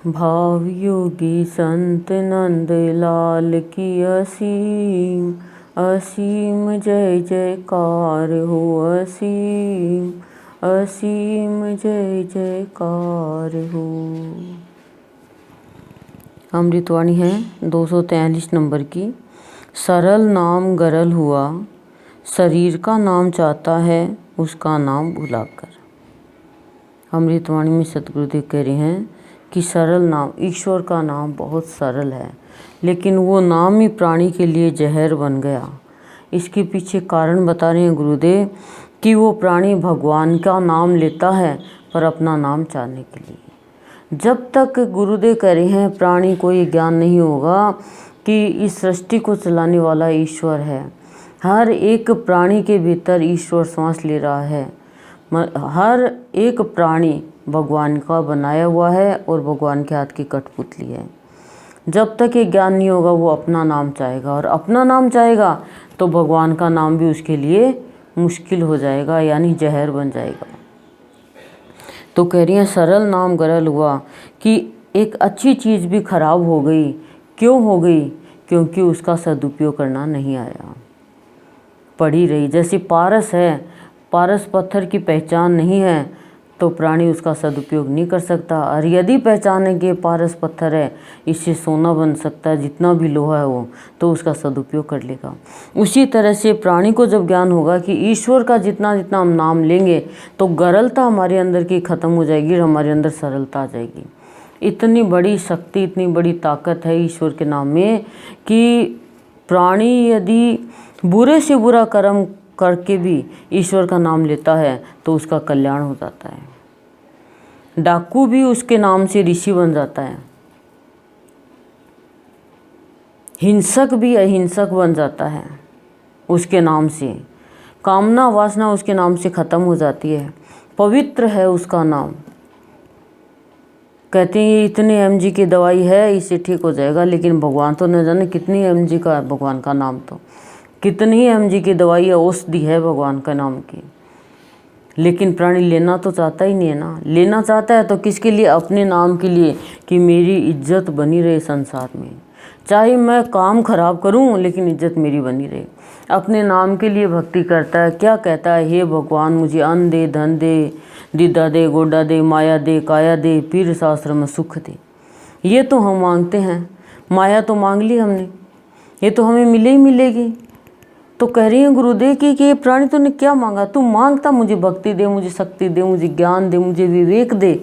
भाव योगी संत नंद लाल की असीम असीम जय जयकार हो। असीम असीम जय जयकार हो। अमृतवाणी है 243 नंबर की। सरल नाम गरल हुआ, शरीर का नाम चाहता है उसका नाम भुलाकर। अमृतवाणी में सतगुरुदेव कह रहे हैं कि सरल नाम, ईश्वर का नाम बहुत सरल है, लेकिन वो नाम ही प्राणी के लिए जहर बन गया। इसके पीछे कारण बता रहे हैं गुरुदेव कि वो प्राणी भगवान का नाम लेता है पर अपना नाम चाहने के लिए। जब तक गुरुदेव कह रहे हैं प्राणी को ये ज्ञान नहीं होगा कि इस सृष्टि को चलाने वाला ईश्वर है, हर एक प्राणी के भीतर ईश्वर सांस ले रहा है, हर एक प्राणी भगवान का बनाया हुआ है और भगवान के हाथ की कठपुतली है। जब तक ये ज्ञान नहीं होगा वो अपना नाम चाहेगा, और अपना नाम चाहेगा तो भगवान का नाम भी उसके लिए मुश्किल हो जाएगा, यानी जहर बन जाएगा। तो कह रही हैं सरल नाम गरल हुआ कि एक अच्छी चीज़ भी खराब हो गई। क्यों हो गई? क्योंकि उसका सदुपयोग करना नहीं आया, पड़ी रही। जैसे पारस है, पारस पत्थर की पहचान नहीं है तो प्राणी उसका सदुपयोग नहीं कर सकता, और यदि पहचाने कि पारस पत्थर है, इससे सोना बन सकता है, जितना भी लोहा है वो, तो उसका सदुपयोग कर लेगा। उसी तरह से प्राणी को जब ज्ञान होगा कि ईश्वर का जितना जितना हम नाम लेंगे तो गरलता हमारे अंदर की ख़त्म हो जाएगी और हमारे अंदर सरलता आ जाएगी। इतनी बड़ी शक्ति, इतनी बड़ी ताकत है ईश्वर के नाम में कि प्राणी यदि बुरे से बुरा कर्म करके भी ईश्वर का नाम लेता है तो उसका कल्याण हो जाता है। डाकू भी उसके नाम से ऋषि बन जाता है, हिंसक भी अहिंसक बन जाता है उसके नाम से, कामना वासना उसके नाम से खत्म हो जाती है। पवित्र है उसका नाम। कहते हैं ये इतने mg की दवाई है, इससे ठीक हो जाएगा, लेकिन भगवान तो न जाने कितनी mg का है भगवान का नाम, तो कितनी mg की दवाई है, औषधि है भगवान का नाम की। लेकिन प्राणी लेना तो चाहता ही नहीं है ना। लेना चाहता है तो किसके लिए? अपने नाम के लिए, कि मेरी इज्जत बनी रहे संसार में, चाहे मैं काम खराब करूं लेकिन इज्जत मेरी बनी रहे। अपने नाम के लिए भक्ति करता है। क्या कहता है? हे भगवान मुझे अन्न दे, धन दे, दीदा दे, गोडा दे, माया दे, काया दे, पीर शास्त्र में सुख दे। ये तो हम मांगते हैं, माया तो मांग ली हमने, ये तो हमें मिले ही मिलेगी। तो कह रही हैं गुरुदेव की कि ये प्राणी तूने क्या मांगा? तू मांगता मुझे भक्ति दे, मुझे शक्ति दे, मुझे ज्ञान दे, मुझे विवेक दे,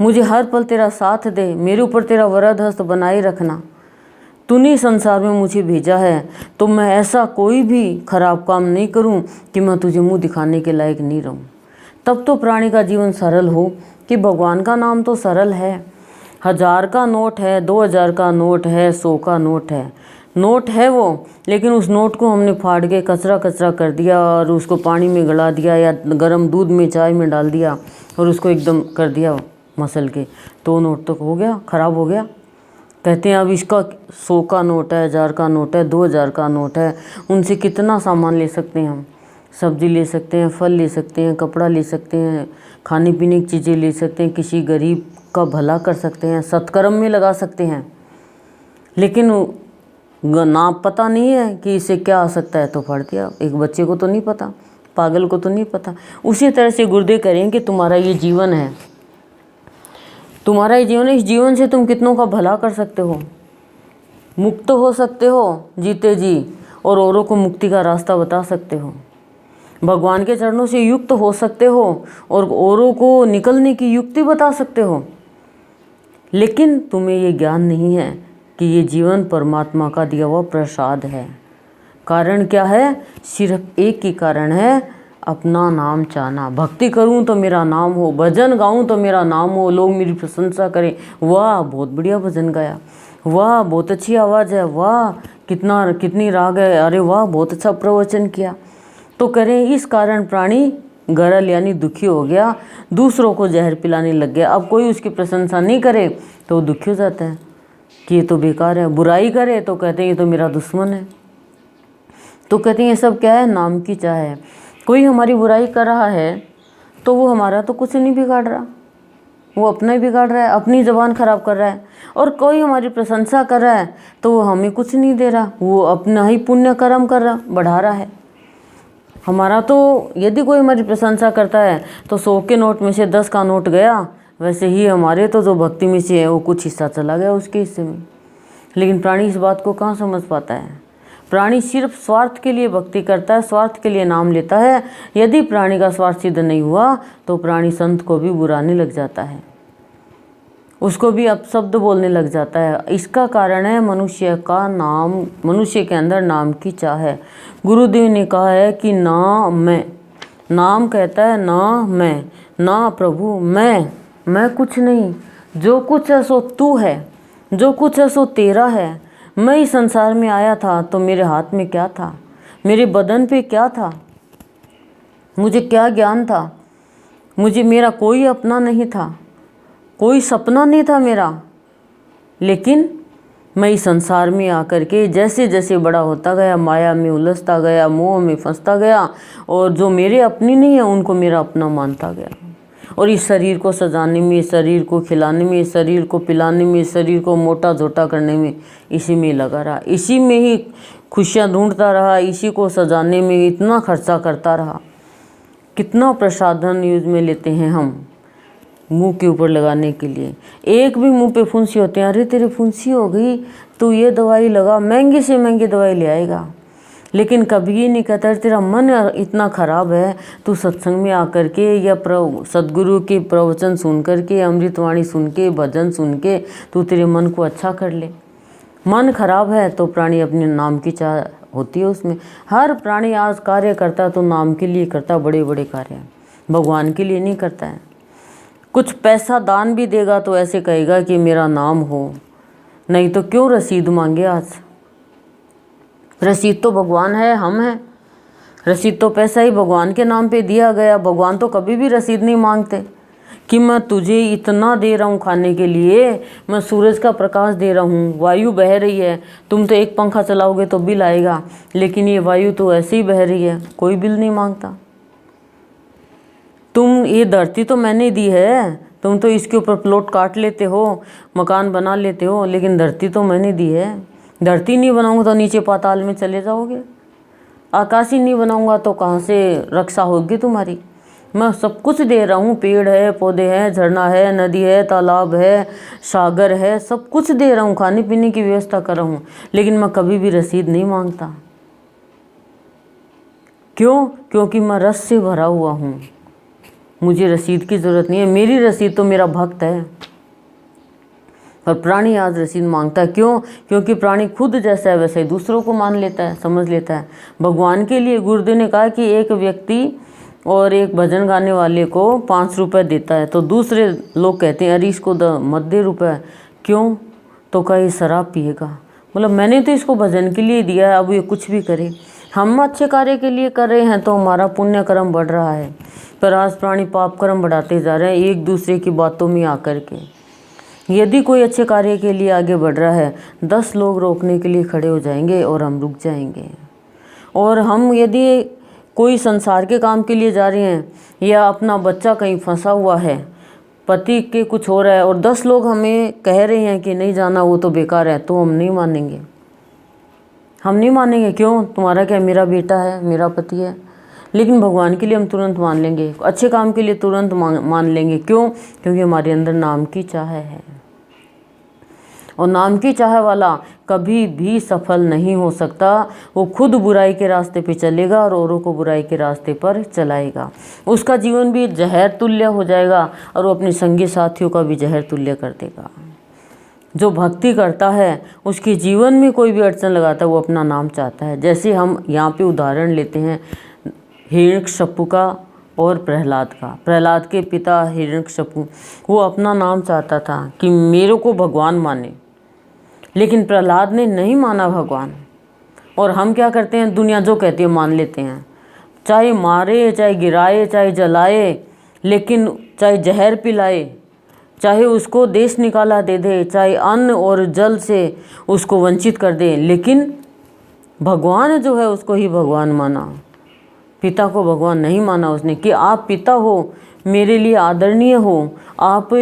मुझे हर पल तेरा साथ दे, मेरे ऊपर तेरा वरद हस्त बनाए रखना। तूने संसार में मुझे भेजा है तो मैं ऐसा कोई भी खराब काम नहीं करूं कि मैं तुझे मुंह दिखाने के लायक नहीं रहूं। तब तो प्राणी का जीवन सरल हो, कि भगवान का नाम तो सरल है। 1000 का नोट है, 2000 का नोट है, 100 का नोट है, नोट है वो, लेकिन उस नोट को हमने फाड़ के कचरा कचरा कर दिया और उसको पानी में गला दिया या गर्म दूध में, चाय में डाल दिया और उसको एकदम कर दिया मसल के, तो नोट तो हो गया, ख़राब हो गया। कहते हैं अब इसका 100 का नोट है, 1000 का नोट है, 2000 का नोट है, उनसे कितना सामान ले सकते हैं हम? सब्जी ले सकते हैं, फल ले सकते हैं, कपड़ा ले सकते हैं, खाने पीने की चीज़ें ले सकते हैं, किसी गरीब का भला कर सकते हैं, सत्कर्म में लगा सकते हैं। लेकिन ना पता नहीं है कि इससे क्या आ सकता है तो फाड़ दिया। एक बच्चे को तो नहीं पता, पागल को तो नहीं पता। उसी तरह से गुरुदेव करें कि तुम्हारा ये जीवन है, तुम्हारा ये जीवन है, इस जीवन से तुम कितनों का भला कर सकते हो, मुक्त हो सकते हो जीते जी, और औरों को मुक्ति का रास्ता बता सकते हो, भगवान के चरणों से युक्त हो सकते हो और औरों को निकलने की युक्ति बता सकते हो। लेकिन तुम्हें ये ज्ञान नहीं है कि ये जीवन परमात्मा का दिया हुआ प्रसाद है। कारण क्या है? सिर्फ एक ही कारण है, अपना नाम चाहना। भक्ति करूं तो मेरा नाम हो, भजन गाऊं तो मेरा नाम हो, लोग मेरी प्रशंसा करें, वाह बहुत बढ़िया भजन गाया, वाह बहुत अच्छी आवाज़ है, वाह कितनी राग है, अरे वाह बहुत अच्छा प्रवचन किया। तो करें इस कारण प्राणी गरल यानी दुखी हो गया, दूसरों को जहर पिलाने लग गया। अब कोई उसकी प्रशंसा नहीं करे तो वो दुखी हो जाता है कि ये तो बेकार है, बुराई करे तो कहते हैं ये तो मेरा दुश्मन है। तो कहते हैं ये सब क्या है? नाम की चाह है। कोई हमारी बुराई कर रहा है तो वो हमारा तो कुछ नहीं बिगाड़ रहा, वो अपना ही बिगाड़ रहा है, अपनी ज़बान खराब कर रहा है। और कोई हमारी प्रशंसा कर रहा है तो वो हमें कुछ नहीं दे रहा, वो अपना ही पुण्य कर्म कर रहा, बढ़ा रहा है। हमारा तो यदि कोई हमारी प्रशंसा करता है तो 100 के नोट में से 10 का नोट गया, वैसे ही हमारे तो जो भक्ति में से है वो कुछ हिस्सा चला गया उसके हिस्से में। लेकिन प्राणी इस बात को कहाँ समझ पाता है। प्राणी सिर्फ स्वार्थ के लिए भक्ति करता है, स्वार्थ के लिए नाम लेता है। यदि प्राणी का स्वार्थ सिद्ध नहीं हुआ तो प्राणी संत को भी बुराने लग जाता है, उसको भी अपशब्द बोलने लग जाता है। इसका कारण है मनुष्य का नाम, मनुष्य के अंदर नाम की चाह है। गुरुदेव ने कहा है कि ना मैं, नाम कहता है ना मैं, ना प्रभु मैं कुछ नहीं, जो कुछ है सो तू है, जो कुछ है सो तेरा है। मैं इस संसार में आया था तो मेरे हाथ में क्या था, मेरे बदन पे क्या था, मुझे क्या ज्ञान था, मुझे मेरा कोई अपना नहीं था, कोई सपना नहीं था मेरा। लेकिन मैं इस संसार में आकर के जैसे जैसे बड़ा होता गया, माया में उलझता गया, मोह में फंसता गया, और जो मेरे अपनी नहीं है उनको मेरा अपना मानता गया। और इस शरीर को सजाने में, शरीर को खिलाने में, शरीर को पिलाने में, शरीर को मोटा झोटा करने में, इसी में लगा रहा, इसी में ही खुशियाँ ढूंढता रहा, इसी को सजाने में इतना खर्चा करता रहा। कितना प्रसाधन यूज में लेते हैं हम मुंह के ऊपर लगाने के लिए। एक भी मुंह पे फुंसी होते हैं, अरे तेरी फुंसी हो गई तो ये दवाई लगा, महंगी से महंगी दवाई ले आएगा। लेकिन कभी ये नहीं कहता तेरा मन इतना ख़राब है, तू सत्संग में आकर के या सदगुरु के प्रवचन सुन कर के, अमृतवाणी सुन के, भजन सुन के तू तेरे मन को अच्छा कर ले। मन खराब है तो प्राणी अपने नाम की चाह होती है उसमें। हर प्राणी आज कार्य करता है तो नाम के लिए करता, बड़े बड़े कार्य, भगवान के लिए नहीं करता है। कुछ पैसा दान भी देगा तो ऐसे कहेगा कि मेरा नाम हो, नहीं तो क्यों रसीद मांगे। आज रसीद तो भगवान है, हम हैं। रसीद तो पैसा ही भगवान के नाम पे दिया गया। भगवान तो कभी भी रसीद नहीं मांगते कि मैं तुझे इतना दे रहा हूँ खाने के लिए, मैं सूरज का प्रकाश दे रहा हूँ, वायु बह रही है, तुम तो एक पंखा चलाओगे तो बिल आएगा, लेकिन ये वायु तो ऐसे ही बह रही है, कोई बिल नहीं मांगता। तुम ये धरती तो मैंने दी है, तुम तो इसके ऊपर प्लॉट काट लेते हो, मकान बना लेते हो, लेकिन धरती तो मैंने दी है। धरती नहीं बनाऊंगा तो नीचे पाताल में चले जाओगे। आकाश ही नहीं बनाऊंगा तो कहाँ से रक्षा होगी तुम्हारी। मैं सब कुछ दे रहा हूँ, पेड़ है, पौधे हैं, झरना है, नदी है, तालाब है, सागर है, सब कुछ दे रहा हूँ, खाने पीने की व्यवस्था कर रहा हूँ, लेकिन मैं कभी भी रसीद नहीं मांगता। क्यों? क्योंकि मैं रस से भरा हुआ हूँ, मुझे रसीद की ज़रूरत नहीं है। मेरी रसीद तो मेरा भक्त है। पर प्राणी आज रसीद मांगता है। क्यों? क्योंकि प्राणी खुद जैसा है वैसे ही दूसरों को मान लेता है, समझ लेता है। भगवान के लिए गुरुदेव ने कहा कि एक व्यक्ति और एक भजन गाने वाले को 5 रुपये देता है तो दूसरे लोग कहते हैं अरे इसको मत दे रुपये। क्यों? तो कहीं शराब पिएगा। मतलब मैंने तो इसको भजन के लिए दिया है, अब ये कुछ भी करे। हम अच्छे कार्य के लिए कर रहे हैं तो हमारा पुण्य कर्म बढ़ रहा है, पर आज प्राणी पाप कर्म बढ़ाते जा रहे हैं एक दूसरे की बातों में आकर के। यदि कोई अच्छे कार्य के लिए आगे बढ़ रहा है, 10 लोग रोकने के लिए खड़े हो जाएंगे और हम रुक जाएंगे। और हम यदि कोई संसार के काम के लिए जा रहे हैं, या अपना बच्चा कहीं फंसा हुआ है, पति के कुछ हो रहा है, और 10 लोग हमें कह रहे हैं कि नहीं जाना, वो तो बेकार है, तो हम नहीं मानेंगे। हम नहीं मानेंगे। क्यों? तुम्हारा क्या, मेरा बेटा है, मेरा पति है। लेकिन भगवान के लिए हम तुरंत मान लेंगे, अच्छे काम के लिए तुरंत मान लेंगे। क्यों? क्योंकि हमारे अंदर नाम की चाह है, और नाम की चाह वाला कभी भी सफल नहीं हो सकता। वो खुद बुराई के रास्ते पे चलेगा और औरों को बुराई के रास्ते पर चलाएगा। उसका जीवन भी जहर तुल्य हो जाएगा और वो अपने संगी साथियों का भी जहर तुल्य कर देगा। जो भक्ति करता है उसके जीवन में कोई भी अड़चन लगाता है, वो अपना नाम चाहता है। जैसे हम यहाँ पे उदाहरण लेते हैं हिरण्यकशिपु का और प्रहलाद का। प्रहलाद के पिता हिरण्यकशिपु, वो अपना नाम चाहता था कि मेरे को भगवान माने, लेकिन प्रहलाद ने नहीं माना भगवान। और हम क्या करते हैं, दुनिया जो कहती है मान लेते हैं, चाहे मारे, चाहे गिराए, चाहे जलाए, लेकिन चाहे जहर पिलाए, चाहे उसको देश निकाला दे दे, चाहे अन्न और जल से उसको वंचित कर दे, लेकिन भगवान जो है उसको ही भगवान माना। पिता को भगवान नहीं माना उसने कि आप पिता हो, मेरे लिए आदरणीय हो, आप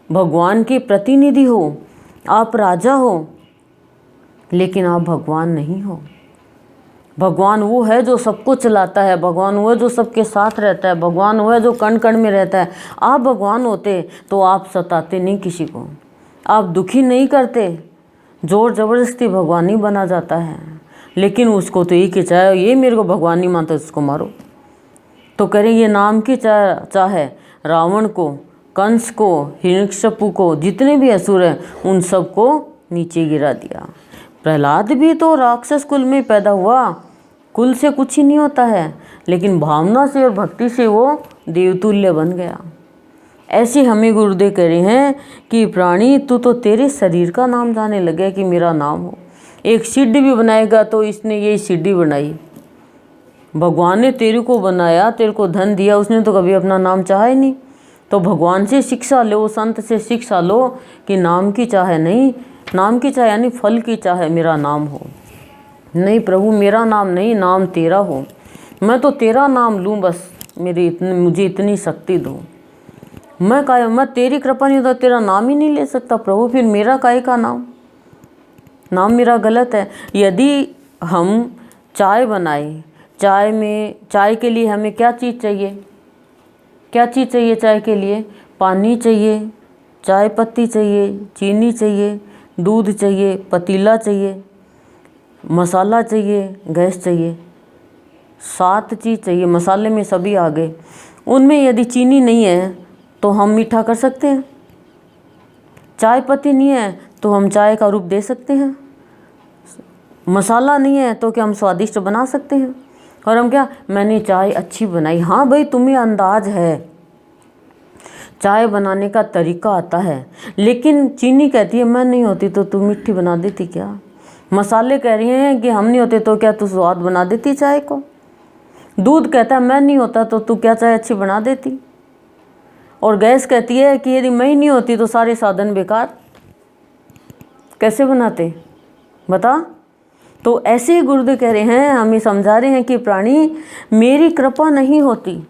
भगवान के प्रतिनिधि हो, आप राजा हो, लेकिन आप भगवान नहीं हो। भगवान वो है जो सबको चलाता है, भगवान वो है जो सबके साथ रहता है, भगवान वो है जो कण कण में रहता है। आप भगवान होते तो आप सताते नहीं किसी को, आप दुखी नहीं करते। जोर ज़बरदस्ती भगवान ही बना जाता है, लेकिन उसको तो ये कि चाहे ये मेरे को भगवान नहीं मानता उसको मारो। तो करें ये नाम की चाहे रावण को, कंस को, हिरण्यकशिपु को, जितने भी असुर हैं उन सबको नीचे गिरा दिया। प्रहलाद भी तो राक्षस कुल में पैदा हुआ, कुल से कुछ ही नहीं होता है, लेकिन भावना से और भक्ति से वो देवतुल्य बन गया। ऐसे हमें गुरुदेव कह रहे हैं कि प्राणी तू तो तेरे शरीर का नाम जाने लगे कि मेरा नाम हो। एक सीढ़ी भी बनाएगा तो इसने ये सीढ़ी बनाई। भगवान ने तेरे को बनाया, तेरे को धन दिया, उसने तो कभी अपना नाम चाहा ही नहीं। तो भगवान से शिक्षा लो, संत से शिक्षा लो कि नाम की चाह नहीं, नाम की चाह यानी फल की चाह मेरा नाम हो। नहीं प्रभु मेरा नाम नहीं, नाम तेरा हो, मैं तो तेरा नाम लूँ बस, मुझे इतनी शक्ति दो। मैं तेरी कृपा नहीं होता तेरा नाम ही नहीं ले सकता प्रभु, फिर मेरा काहे का नाम मेरा गलत है। यदि हम चाय बनाए, चाय के लिए हमें क्या चीज़ चाहिए, क्या चीज़ चाहिए चाय के लिए? पानी चाहिए, चाय पत्ती चाहिए, चीनी चाहिए, दूध चाहिए, पतीला चाहिए, मसाला चाहिए, गैस चाहिए, 7 चीज़ चाहिए। मसाले में सभी आ गए। उनमें यदि चीनी नहीं है तो हम मीठा कर सकते हैं, चाय पत्ती नहीं है तो हम चाय का रूप दे सकते हैं, मसाला नहीं है तो क्या हम स्वादिष्ट बना सकते हैं। और हम क्या, मैंने चाय अच्छी बनाई। हाँ भाई तुम्हें अंदाज है, चाय बनाने का तरीका आता है, लेकिन चीनी कहती है मैं नहीं होती तो तू मीठी बना देती क्या? मसाले कह रहे हैं कि हम नहीं होते तो क्या तू स्वाद बना देती चाय को? दूध कहता है मैं नहीं होता तो तू क्या चाय अच्छी बना देती? और गैस कहती है कि यदि मैं ही नहीं होती तो सारे साधन बेकार, कैसे बनाते बता? तो ऐसे ही गुरुदेव कह रहे हैं, हमें समझा रहे हैं कि प्राणी मेरी कृपा नहीं होती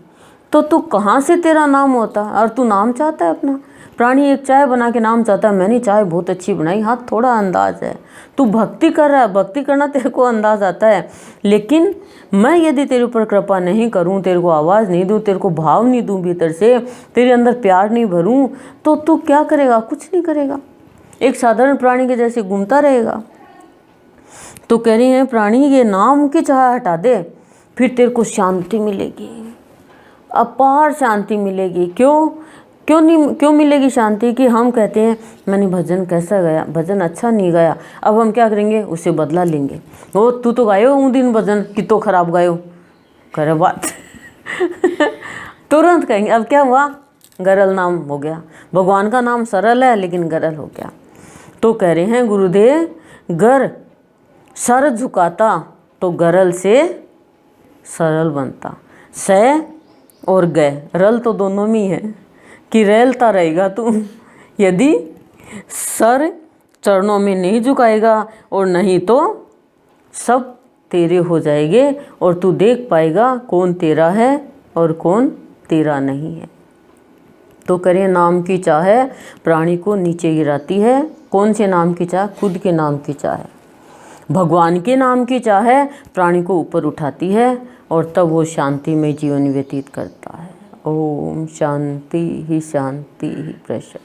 तो तू कहाँ से तेरा नाम होता, और तू नाम चाहता है अपना। प्राणी एक चाय बना के नाम चाहता है, मैंने चाय बहुत अच्छी बनाई। हाँ थोड़ा अंदाज है, तू भक्ति कर रहा है, भक्ति करना तेरे को अंदाज आता है, लेकिन मैं यदि तेरे ऊपर कृपा नहीं करूँ, तेरे को आवाज़ नहीं दूँ, तेरे को भाव नहीं दूँ, भीतर से तेरे अंदर प्यार नहीं भरूँ, तो तू क्या करेगा? कुछ नहीं करेगा, एक साधारण प्राणी के जैसे घूमता रहेगा। तो कह रही हैं प्राणी ये नाम की चाह हटा दे, फिर तेरे को शांति मिलेगी, अपार शांति मिलेगी। क्यों मिलेगी शांति? कि हम कहते हैं मैंने भजन कैसा गाया, भजन अच्छा नहीं गाया, अब हम क्या करेंगे, उससे बदला लेंगे। वो तू तो गायो उन दिन भजन कि तो खराब गायो, करे बात तुरंत कहेंगे। अब क्या हुआ, गरल नाम हो गया। भगवान का नाम सरल है लेकिन गरल हो गया। तो कह रहे हैं गुरुदेव, गर सर झुकाता तो गरल से सरल बनता। स और गय रल तो दोनों में ही है कि रेलता रहेगा तू, यदि सर चरणों में नहीं झुकाएगा, और नहीं तो सब तेरे हो जाएंगे और तू देख पाएगा कौन तेरा है और कौन तेरा नहीं है। तो करें नाम की चाह प्राणी को नीचे गिराती है। कौन से नाम की चाह? खुद के नाम की चाह। भगवान के नाम की चाह प्राणी को ऊपर उठाती है और तब वो शांति में जीवन व्यतीत करता है। ओम शांति ही प्रसाद।